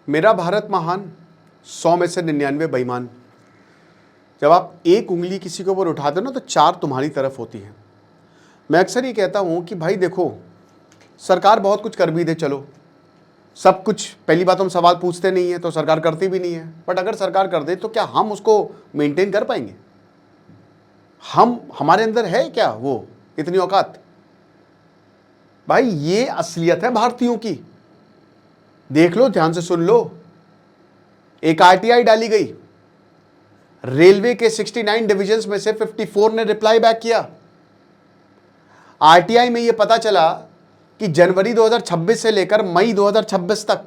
मेरा भारत महान, 100 में से 99 बेईमान। जब आप एक उंगली किसी के ऊपर उठाते हो ना तो 4 तुम्हारी तरफ होती है। मैं अक्सर ये कहता हूँ कि भाई देखो, सरकार बहुत कुछ कर भी दे, चलो सब कुछ, पहली बात हम सवाल पूछते नहीं है तो सरकार करती भी नहीं है, बट अगर सरकार कर दे तो क्या हम उसको मेंटेन कर पाएंगे? हमारे अंदर है क्या वो इतनी औकात? भाई ये असलियत है भारतीयों की। देख लो, ध्यान से सुन लो। एक आरटीआई डाली गई, रेलवे के 69 डिविजन्स में से 54 ने रिप्लाई बैक किया। आरटीआई में यह पता चला कि जनवरी 2026 से लेकर मई 2026 तक,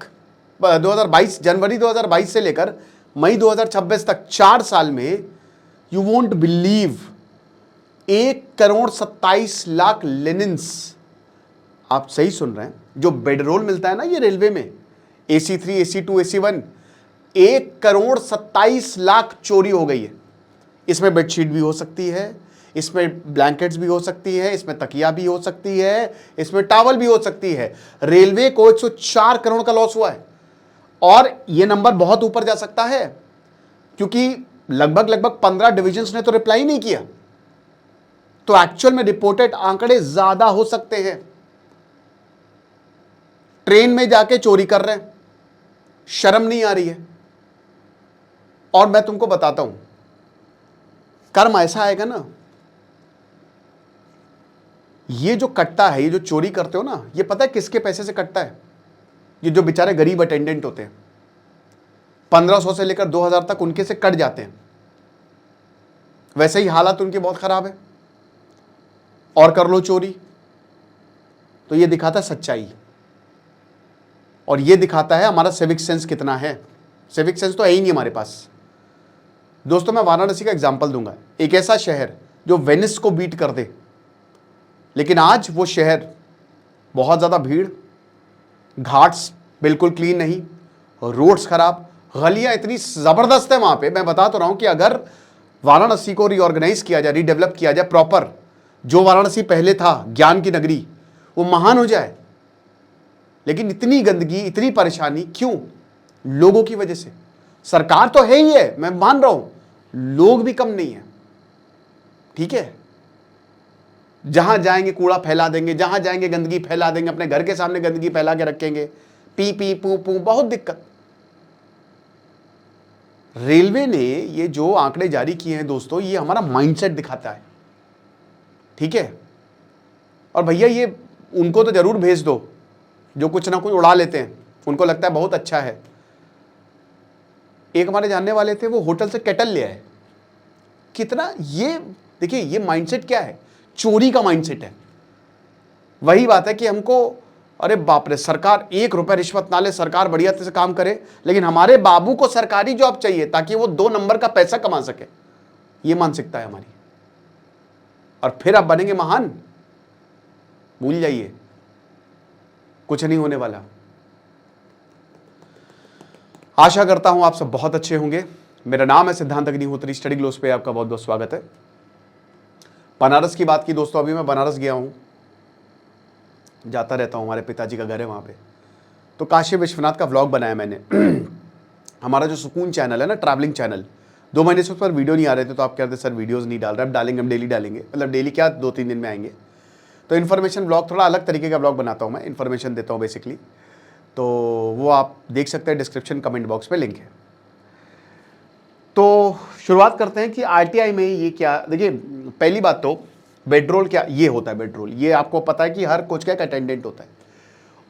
2022, जनवरी 2022 से लेकर मई 2026 तक 4 साल में, यू वोंट बिलीव, 1,27,00,000 लिनिन्स, आप सही सुन रहे हैं, जो बेडरोल मिलता है ना ये रेलवे में, AC3, AC2, AC1, 1,27,00,000 चोरी हो गई है। इसमें बेडशीट भी हो सकती है, इसमें ब्लैंकेट्स भी हो सकती है, इसमें तकिया भी हो सकती है, इसमें टॉवल भी हो सकती है। रेलवे को 104 करोड़ का लॉस हुआ है और यह नंबर बहुत ऊपर जा सकता है, क्योंकि लगभग 15 डिविजन्स ने तो रिप्लाई नहीं किया। तो एक्चुअल में रिपोर्टेड आंकड़े ज्यादा हो सकते हैं। ट्रेन में जाके चोरी कर रहे हैं, शर्म नहीं आ रही है। और मैं तुमको बताता हूं, कर्म ऐसा आएगा ना, ये जो कटता है, ये जो चोरी करते हो ना, ये पता है किसके पैसे से कटता है? ये जो बेचारे गरीब अटेंडेंट होते हैं, 1500 से लेकर 2000 तक उनके से कट जाते हैं। वैसे ही हालात उनके बहुत खराब है, और कर लो चोरी। तो ये दिखाता है सच्चाई, और ये दिखाता है हमारा सिविक सेंस कितना है। सिविक सेंस तो है ही नहीं हमारे पास। दोस्तों, मैं वाराणसी का एग्जाम्पल दूंगा, एक ऐसा शहर जो वेनिस को बीट कर दे, लेकिन आज वो शहर बहुत ज़्यादा भीड़, घाट्स बिल्कुल क्लीन नहीं, रोड्स खराब, गलियां इतनी ज़बरदस्त है वहाँ पे। मैं बता तो रहा हूँ कि अगर वाराणसी को रीऑर्गेनाइज किया जाए, रीडेवलप किया जाए प्रॉपर, जो वाराणसी पहले था ज्ञान की नगरी, वो महान हो जाए। लेकिन इतनी गंदगी, इतनी परेशानी क्यों? लोगों की वजह से। सरकार तो है ही है, मैं मान रहा हूं, लोग भी कम नहीं है। ठीक है, जहां जाएंगे कूड़ा फैला देंगे, जहां जाएंगे गंदगी फैला देंगे, अपने घर के सामने गंदगी फैला के रखेंगे, पी पी पू पू, बहुत दिक्कत। रेलवे ने ये जो आंकड़े जारी किए हैं दोस्तों, ये हमारा माइंडसेट दिखाता है। ठीक है, और भैया ये उनको तो जरूर भेज दो जो कुछ ना कुछ उड़ा लेते हैं, उनको लगता है बहुत अच्छा है। एक हमारे जानने वाले थे, वो होटल से केटल ले आए। कितना, ये देखिए, ये माइंडसेट क्या है? चोरी का माइंडसेट है। वही बात है कि हमको, अरे बाप रे, सरकार 1 रुपया रिश्वत ना ले, सरकार बढ़िया से काम करे, लेकिन हमारे बाबू को सरकारी जॉब चाहिए ताकि वो 2 नंबर का पैसा कमा सके। ये मानसिकता है हमारी, और फिर आप बनेंगे महान? भूल जाइए, कुछ नहीं होने वाला। आशा करता हूं आप सब बहुत अच्छे होंगे। मेरा नाम है सिद्धांत अग्निहोत्री, स्टडी ग्लोस पे आपका बहुत बहुत स्वागत है। बनारस की बात की दोस्तों, अभी मैं बनारस गया हूं, जाता रहता हूं, हमारे पिताजी का घर है वहां पे। तो काशी विश्वनाथ का व्लॉग बनाया मैंने। हमारा जो सुकून चैनल है ना, ट्रैवलिंग चैनल, 2 महीने से उस पर वीडियो नहीं आ रहे थे, तो आप कहते सर वीडियोस नहीं डाल रहे। अब डालेंगे, हम डेली डालेंगे, मतलब डेली क्या, 2-3 दिन में आएंगे। तो इन्फॉर्मेशन ब्लॉग, थोड़ा अलग तरीके का ब्लॉग बनाता हूँ मैं, इन्फॉर्मेशन देता हूँ बेसिकली। तो वो आप देख सकते हैं, डिस्क्रिप्शन कमेंट बॉक्स में लिंक है। तो शुरुआत करते हैं कि आरटीआई में ये क्या। देखिए, पहली बात तो बेडरोल क्या ये होता है। बेडरोल, ये आपको पता है कि हर कोच का एक अटेंडेंट होता है,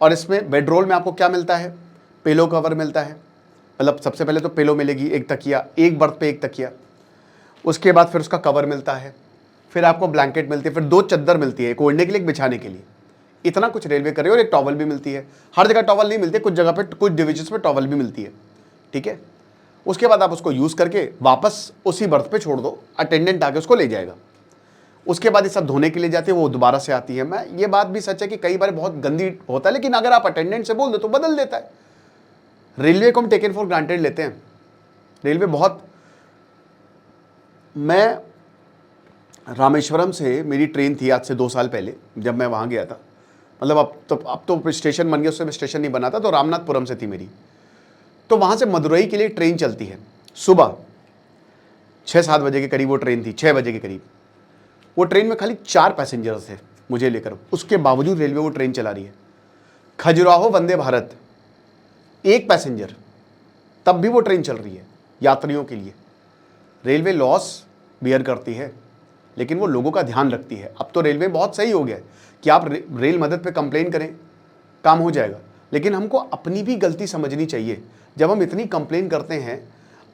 और इसमें बेडरोल में आपको क्या मिलता है? पिलो कवर मिलता है। मतलब सबसे पहले तो पिलो मिलेगी, एक तकिया, एक बर्थ पे एक तकिया, उसके बाद फिर उसका कवर मिलता है, फिर आपको ब्लैंकेट मिलती है, फिर 2 चद्दर मिलती है, एक ओढ़ने के लिए, एक बिछाने के लिए। इतना कुछ रेलवे करे, और एक टॉवल भी मिलती है। हर जगह टॉवल नहीं मिलती, कुछ जगह पे, कुछ डिविजन्स में टॉवल भी मिलती है। ठीक है, उसके बाद आप उसको यूज करके वापस उसी बर्थ पे छोड़ दो, अटेंडेंट आके उसको ले जाएगा। उसके बाद ये सब धोने के लिए जाती है, वो दोबारा से आती है। मैं, ये बात भी सच है कि कई बार बहुत गंदी होता है, लेकिन अगर आप अटेंडेंट से बोल दो तो बदल देता है। रेलवे को हम टेकन फॉर ग्रांटेड लेते हैं। रेलवे बहुत, मैं रामेश्वरम से मेरी ट्रेन थी आज से 2 साल पहले, जब मैं वहाँ गया था। मतलब अब तो स्टेशन बन गया, उससे स्टेशन नहीं बना था, तो रामनाथपुरम से थी मेरी। तो वहाँ से मदुरई के लिए ट्रेन चलती है सुबह 6-7 बजे के करीब, वो ट्रेन थी 6 बजे के करीब। वो ट्रेन में खाली 4 पैसेंजर्स थे मुझे लेकर, उसके बावजूद रेलवे वो ट्रेन चला रही है। खजुराहो वंदे भारत 1 पैसेंजर, तब भी वो ट्रेन चल रही है यात्रियों के लिए। रेलवे लॉस बियर करती है लेकिन वो लोगों का ध्यान रखती है। अब तो रेलवे बहुत सही हो गया है कि आप रेल मदद पे कंप्लेन करें, काम हो जाएगा। लेकिन हमको अपनी भी गलती समझनी चाहिए। जब हम इतनी कंप्लेन करते हैं,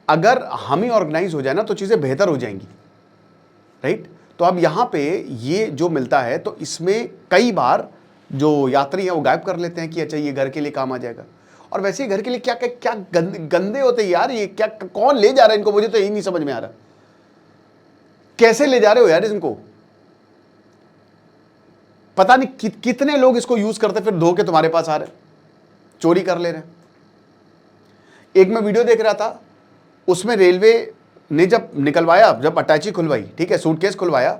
अगर हम ही ऑर्गेनाइज हो जाए ना तो चीज़ें बेहतर हो जाएंगी, राइट। तो अब यहाँ पे ये जो मिलता है तो इसमें कई बार जो यात्री हैं वो गायब कर लेते हैं कि अच्छा ये घर के लिए काम आ जाएगा। और वैसे ही घर के लिए क्या क्या क्या गंदे होते हैं यार, ये क्या कौन ले जा रहा है इनको, मुझे तो यही नहीं समझ में आ रहा। कैसे ले जा रहे हो यार इनको, पता नहीं कितने लोग इसको यूज करते फिर धो के तुम्हारे पास आ रहे, चोरी कर ले रहे। एक मैं वीडियो देख रहा था, उसमें रेलवे ने जब निकलवाया, जब अटैची खुलवाई, ठीक है, सूटकेस खुलवाया,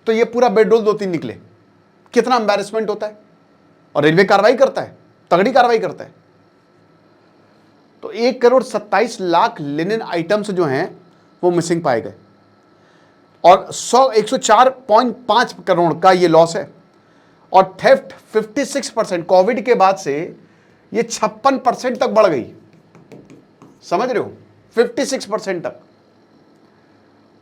तो ये पूरा बेडरोल 2-3 निकले। कितना एम्बैरेसमेंट होता है। और रेलवे कार्रवाई करता है, तगड़ी कार्रवाई करता है। तो 1,27,00,000 लिनन आइटम्स जो हैं वो मिसिंग पाए गए और 104.5 करोड़ का ये लॉस है। और थेफ्ट 56%, कोविड के बाद से ये 56% तक बढ़ गई, समझ रहे हो, 56% तक।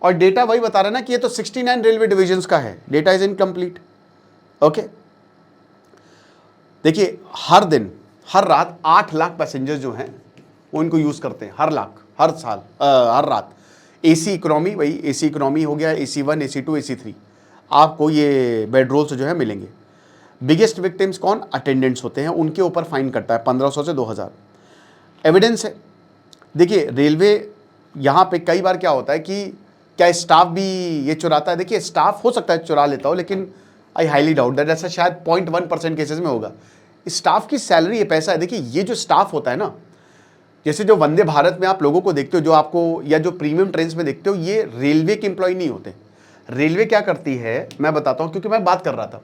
और डेटा वही बता रहा है ना कि ये तो 69 रेलवे डिविजन्स का है, डेटा इज इनकम्प्लीट। ओके, देखिए हर दिन हर रात 8 लाख पैसेंजर्स जो हैं वो इनको यूज करते हैं, हर लाख, हर साल, हर रात। एसी इकोनॉमी, वही एसी इकोनॉमी हो गया, AC1, AC2, AC3, आपको ये बेडरोल्स जो है मिलेंगे। बिगेस्ट विक्टिम्स कौन, अटेंडेंट्स होते हैं, उनके ऊपर फाइन कटता है 1500 से 2000। एविडेंस है, देखिए रेलवे यहाँ पे कई बार क्या होता है कि क्या स्टाफ भी ये चुराता है। देखिए स्टाफ हो सकता है चुरा लेता हो, लेकिन आई हाईली डाउट दैट, ऐसा शायद 0.1% केसेस में होगा। स्टाफ की सैलरी, ये पैसा है। देखिए ये जो स्टाफ होता है ना, जैसे जो वंदे भारत में आप लोगों को देखते हो, जो आपको या जो प्रीमियम ट्रेन में देखते हो, ये रेलवे के एम्प्लॉय नहीं होते। रेलवे क्या करती है मैं बताता हूँ, क्योंकि मैं बात कर रहा था,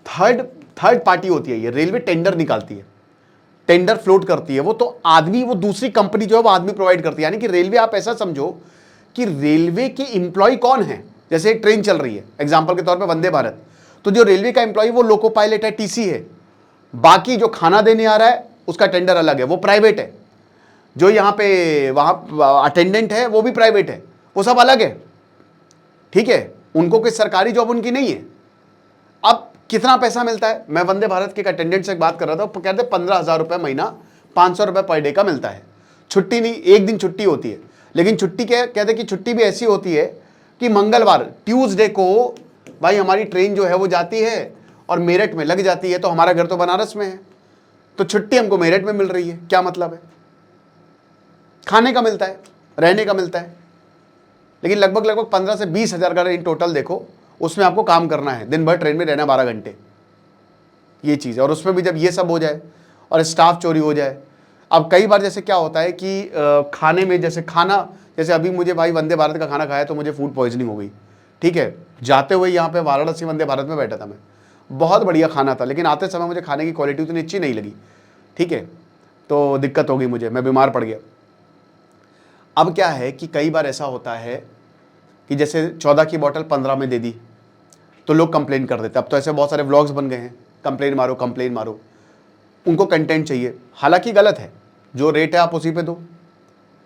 थर्ड पार्टी होती है ये। रेलवे टेंडर निकालती है, टेंडर फ्लोट करती है, वो तो आदमी, वो दूसरी कंपनी जो है वो आदमी प्रोवाइड करती है। यानी कि रेलवे, आप ऐसा समझो कि रेलवे के एम्प्लॉय कौन है। जैसे एक ट्रेन चल रही है एग्जांपल के तौर पे वंदे भारत, तो जो रेलवे का एम्प्लॉय वो लोको पायलट है, TC है। बाकी जो खाना देने आ रहा है उसका टेंडर अलग है, वो प्राइवेट है। जो यहाँ पे वहाँ अटेंडेंट है वो भी प्राइवेट है, वो सब अलग है, ठीक है। उनको कोई सरकारी जॉब उनकी नहीं है। अब कितना पैसा मिलता है, मैं वंदे भारत के अटेंडेंट से बात कर रहा था, वो कहते 15,000 रुपये महीना, 500 रुपये पर डे का मिलता है। छुट्टी नहीं, एक दिन छुट्टी होती है, लेकिन छुट्टी क्या कहते कि छुट्टी भी ऐसी होती है कि मंगलवार, ट्यूसडे को भाई हमारी ट्रेन जो है वो जाती है और मेरठ में लग जाती है, तो हमारा घर तो बनारस में है, तो छुट्टी हमको मेरठ में मिल रही है। क्या मतलब है, खाने का मिलता है, रहने का मिलता है, लेकिन लगभग 15 से 20 हज़ार का इन टोटल देखो, उसमें आपको काम करना है, दिन भर ट्रेन में रहना 12 घंटे, ये चीज़ है। और उसमें भी जब ये सब हो जाए और स्टाफ चोरी हो जाए। अब कई बार जैसे क्या होता है कि खाने में, जैसे खाना, जैसे अभी मुझे भाई वंदे भारत का खाना खाया तो मुझे फूड पॉइजनिंग हो गई, ठीक है। जाते हुए यहाँ पे वाराणसी वंदे भारत में बैठा था मैं, बहुत बढ़िया खाना था, लेकिन आते समय मुझे खाने की क्वालिटी उतनी अच्छी नहीं लगी, ठीक है। तो दिक्कत हो गई मुझे, मैं बीमार पड़ गया। अब क्या है कि कई बार ऐसा होता है कि जैसे 14 की बोतल 15 में दे दी तो लोग कंप्लेन कर देते। अब तो ऐसे बहुत सारे व्लॉग्स बन गए हैं, कंप्लेन मारो कंप्लेन मारो, उनको कंटेंट चाहिए। हालांकि गलत है, जो रेट है आप उसी पे दो,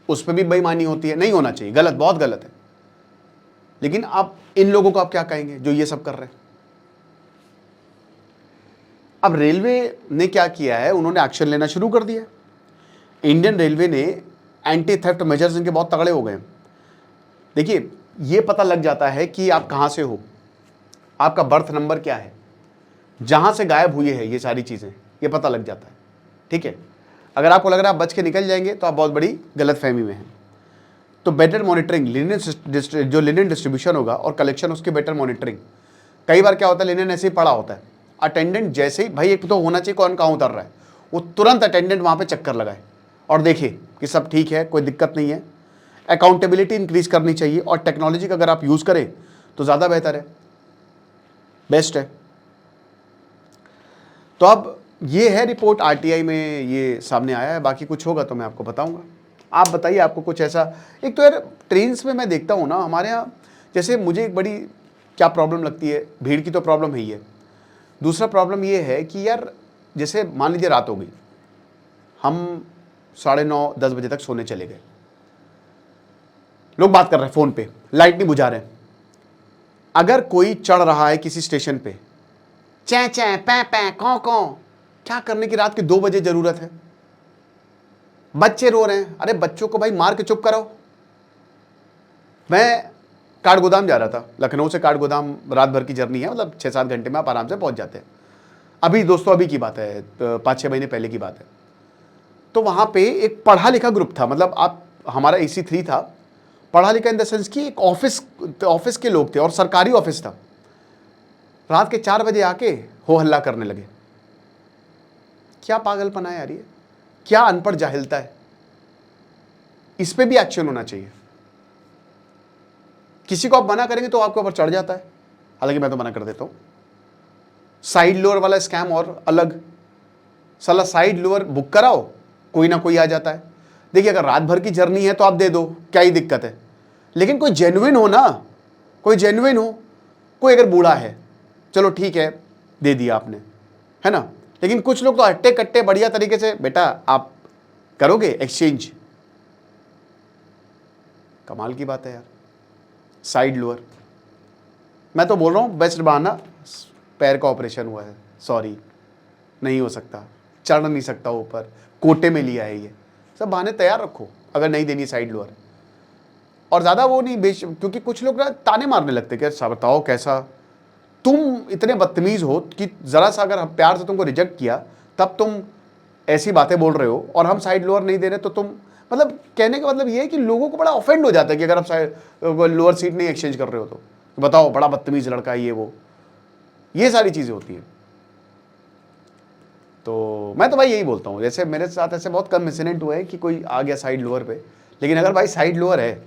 उस पर भी बेईमानी होती है, नहीं होना चाहिए, गलत, बहुत गलत है। लेकिन आप इन लोगों को आप क्या कहेंगे जो ये सब कर रहे हैं। अब रेलवे ने क्या किया है, उन्होंने एक्शन लेना शुरू कर दिया। इंडियन रेलवे ने एंटी थेफ्ट मेजर्स इनके बहुत तगड़े हो गए। देखिए ये पता लग जाता है कि आप कहाँ से हो, आपका बर्थ नंबर क्या है, जहाँ से गायब हुई है ये सारी चीज़ें, ये पता लग जाता है, ठीक है। अगर आपको लग रहा है आप बच के निकल जाएंगे तो आप बहुत बड़ी गलतफहमी में हैं। तो बेटर मॉनिटरिंग, जो लिनन डिस्ट्रीब्यूशन होगा और कलेक्शन, उसकी बेटर मॉनिटरिंग। कई बार क्या होता है, लिनन ऐसे ही पड़ा होता है, अटेंडेंट जैसे ही, भाई एक तो होना चाहिए कौन कहाँ उतर रहा है, वो तुरंत अटेंडेंट वहाँ पे चक्कर लगाए और देखे कि सब ठीक है, कोई दिक्कत नहीं है। अकाउंटेबिलिटी इंक्रीज करनी चाहिए और टेक्नोलॉजी का अगर आप यूज़ करें तो ज़्यादा बेहतर है, बेस्ट है। तो अब ये है रिपोर्ट आरटीआई में, ये सामने आया है। बाकी कुछ होगा तो मैं आपको बताऊंगा। आप बताइए, आपको कुछ ऐसा। एक तो यार ट्रेन्स में मैं देखता हूँ ना, हमारे यहाँ जैसे मुझे एक बड़ी क्या प्रॉब्लम लगती है, भीड़ की तो प्रॉब्लम है ही है। दूसरा प्रॉब्लम ये है कि यार जैसे मान लीजिए रात हो गई, हम 9:30-10 बजे तक सोने चले गए, लोग बात कर रहे हैं फ़ोन पे, लाइट नहीं बुझा रहे हैं। अगर कोई चढ़ रहा है किसी स्टेशन पे, चैं चैं पैं पैं कौं कौं, क्या करने की रात के 2 बजे जरूरत है? बच्चे रो रहे हैं, अरे बच्चों को भाई मार के चुप कराओ। मैं काठगोदाम जा रहा था, लखनऊ से काठगोदाम रात भर की जर्नी है, मतलब 6-7 घंटे में आप आराम से पहुंच जाते हैं। अभी दोस्तों, अभी की बात है, 5-6 महीने पहले की बात है। तो वहां पे एक पढ़ा लिखा ग्रुप था, मतलब आप हमारा AC3 था, पढ़ा लिखा इन द सेंस कि एक ऑफिस के लोग थे और सरकारी ऑफिस था। रात के 4 बजे आके हो हल्ला करने लगे। क्या पागलपना है यार, ये क्या अनपढ़ जाहिलता है। इस पे भी एक्शन होना चाहिए। किसी को आप मना करेंगे तो आपके ऊपर चढ़ जाता है, हालांकि मैं तो मना कर देता हूं। साइड लोअर वाला स्कैम और अलग, साला साइड लोअर बुक कराओ, कोई ना कोई आ जाता है। देखिए, अगर रात भर की जर्नी है तो आप दे दो, क्या ही दिक्कत है। लेकिन कोई जेन्युइन हो ना, कोई जेन्युइन हो, कोई अगर बूढ़ा है चलो ठीक है दे दिया आपने, है ना। लेकिन कुछ लोग तो हट्टे कट्टे बढ़िया तरीके से, बेटा आप करोगे एक्सचेंज, कमाल की बात है यार। साइड लोअर, मैं तो बोल रहा हूं बेस्ट बहाना, पैर का ऑपरेशन हुआ है, सॉरी नहीं हो सकता, चढ़ नहीं सकता ऊपर, कोटे में लिया है, ये सब बहाने तैयार रखो अगर नहीं देनी साइड लोअर। और ज़्यादा वो नहीं क्योंकि कुछ लोग ना ताने मारने लगते कि सब बताओ कैसा, तुम इतने बदतमीज़ हो कि ज़रा सा अगर हम प्यार से तुमको रिजेक्ट किया तब तुम ऐसी बातें बोल रहे हो, और हम साइड लोअर नहीं दे रहे तो तुम, मतलब कहने का मतलब ये है कि लोगों को बड़ा ऑफेंड हो जाता है कि अगर आप साइड लोअर सीट नहीं एक्सचेंज कर रहे हो तो बताओ बड़ा बदतमीज़ लड़का है, ये सारी चीज़ें होती हैं। तो मैं तो भाई यही बोलता हूँ, जैसे मेरे साथ ऐसे बहुत कम इंसिडेंट हुए हैं कि कोई आ गया साइड लोअर पे, लेकिन अगर भाई साइड लोअर है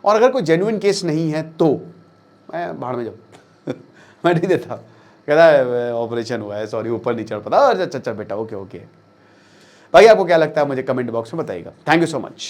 और अगर कोई जेन्युइन केस नहीं है तो मैं भाड़ में जाऊँ मैं नहीं देता, कहता है ऑपरेशन हुआ है, सॉरी ऊपर नहीं चढ़ पाता। अच्छा बेटा, ओके। भाई आपको क्या लगता है मुझे कमेंट बॉक्स में बताइएगा। Thank you so much.